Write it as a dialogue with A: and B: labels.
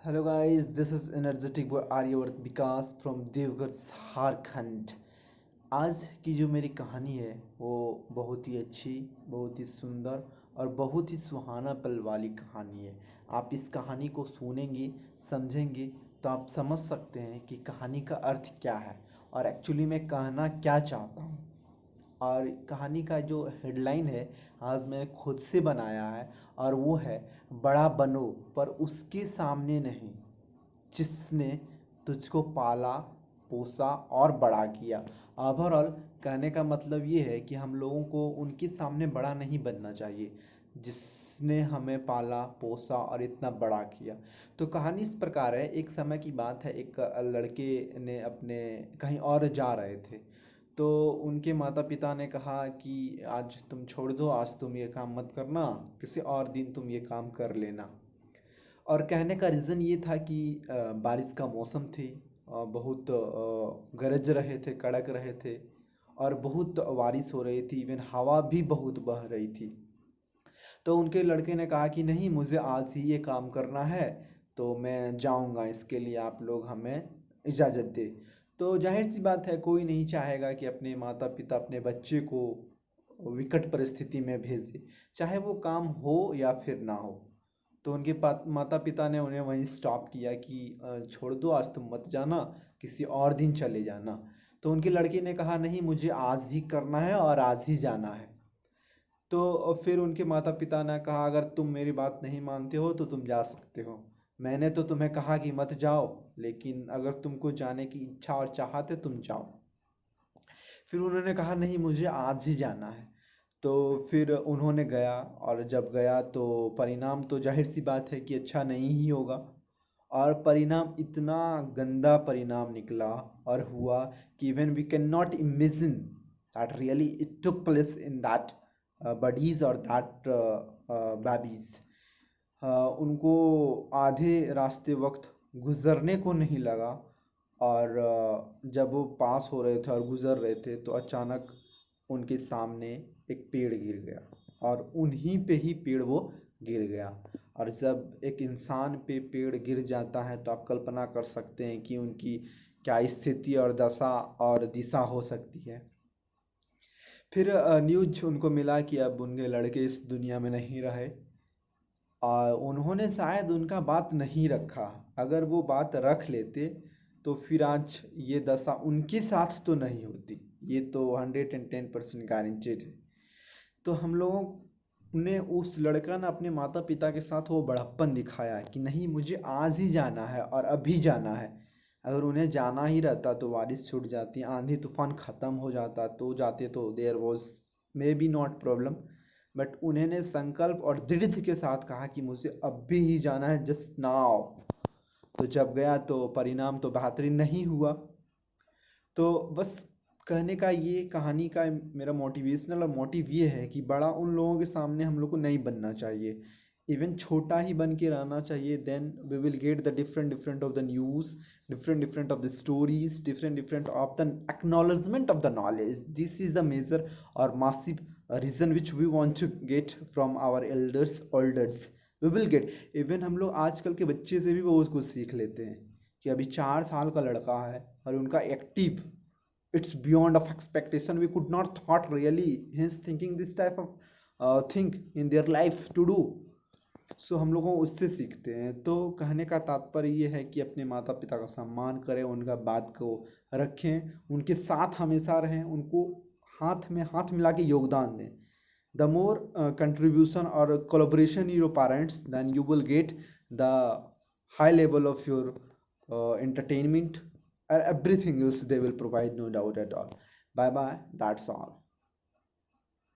A: Hello guys, this is energetic boy Aryavart Vikas from Deoghar Jharkhand. आज की जो मेरी कहानी है वो बहुत ही अच्छी, बहुत ही सुंदर और बहुत ही सुहाना पल वाली कहानी है। आप इस कहानी को सुनेंगे, समझेंगे तो आप समझ सकते हैं कि कहानी का अर्थ क्या है और एक्चुअली मैं कहना क्या चाहता हूँ। और कहानी का जो हेडलाइन है आज मैंने खुद से बनाया है और वो है बड़ा बनो पर उसके सामने नहीं जिसने तुझको पाला, पोसा और बड़ा किया। ओवरऑल कहने का मतलब ये है कि हम लोगों को उनके सामने बड़ा नहीं बनना चाहिए जिसने हमें पाला, पोसा और इतना बड़ा किया। तो कहानी इस प्रकार है। एक समय की बात है, एक लड़के ने अपने कहीं और जा रहे थे। तो उनके माता पिता ने कहा कि आज तुम छोड़ दो, आज तुम ये काम मत करना, किसी और दिन तुम ये काम कर लेना। और कहने का रीज़न ये था कि बारिश का मौसम थी, बहुत गरज रहे थे, कड़क रहे थे और बहुत बारिश हो रही थी, इवन हवा भी बहुत बह रही थी। तो उनके लड़के ने कहा कि नहीं, मुझे आज ही ये काम करना है, तो मैं जाऊंगा, इसके लिए आप लोग हमें इजाज़त दे। तो जाहिर सी बात है, कोई नहीं चाहेगा कि अपने माता पिता अपने बच्चे को विकट परिस्थिति में भेजे, चाहे वो काम हो या फिर ना हो। तो उनके माता पिता ने उन्हें वहीं स्टॉप किया कि छोड़ दो, आज तुम मत जाना, किसी और दिन चले जाना। तो उनके लड़के ने कहा नहीं, मुझे आज ही करना है और आज ही जाना है। तो फिर उनके माता पिता ने कहा अगर तुम मेरी बात नहीं मानते हो तो तुम जा सकते हो, मैंने तो तुम्हें कहा कि मत जाओ, लेकिन अगर तुमको जाने की इच्छा और चाहत है तुम जाओ। फिर उन्होंने कहा नहीं, मुझे आज ही जाना है। तो फिर उन्होंने गया और जब गया तो परिणाम तो जाहिर सी बात है कि अच्छा नहीं ही होगा। और परिणाम इतना गंदा परिणाम निकला और हुआ कि even we can not imagine that really it took place in that bodies और दैट बेबीज। उनको आधे रास्ते वक्त गुजरने को नहीं लगा और जब वो पास हो रहे थे और गुजर रहे थे तो अचानक उनके सामने एक पेड़ गिर गया और उन्हीं पे ही पेड़ वो गिर गया। और जब एक इंसान पे पेड़ गिर जाता है तो आप कल्पना कर सकते हैं कि उनकी क्या स्थिति और दशा और दिशा हो सकती है। फिर न्यूज़ उनको मिला कि अब उनके लड़के इस दुनिया में नहीं रहे और उन्होंने शायद उनका बात नहीं रखा। अगर वो बात रख लेते तो फिर आज ये दशा उनके साथ तो नहीं होती, ये तो 110% गारंटेड है। तो हम लोगों ने, उस लड़का ने अपने माता पिता के साथ वो बड़प्पन दिखाया है कि नहीं, मुझे आज ही जाना है और अभी जाना है। अगर उन्हें जाना ही रहता तो बारिश छूट जाती, आंधी तूफान ख़त्म हो जाता तो जाते, तो there was maybe not problem. But उन्होंने संकल्प और दृढ़ के साथ कहा कि मुझे अभी ही जाना है, जस्ट नाउ। तो जब गया तो परिणाम तो बेहतरीन नहीं हुआ। तो बस कहने का ये कहानी का मेरा मोटिवेशनल और मोटिव ये है कि बड़ा उन लोगों के सामने हम लोग को नहीं बनना चाहिए, इवन छोटा ही बन के रहना चाहिए। Then we will get the different different of the news, different different of the stories, different different of the acknowledgement of the knowledge. This is the major और massive reason which we want to get from our elders olders. We will get, even हम लोग आजकल के बच्चे से भी बहुत कुछ सीख लेते हैं कि अभी 4 साल का लड़का है और उनका active, it's beyond of expectation. We could not thought really he's thinking this type of thing in their life to do. सो हम लोगों को उससे सीखते हैं। तो कहने का तात्पर्य ये है कि अपने माता पिता का सम्मान करें, उनका बात को रखें, उनके साथ हमेशा रहें, उनको हाथ में हाथ मिला के योगदान दें। द मोर कंट्रीब्यूशन और collaboration your parents, then you will get the high level of your entertainment, and everything else they will provide, no doubt at all. Bye bye, that's all.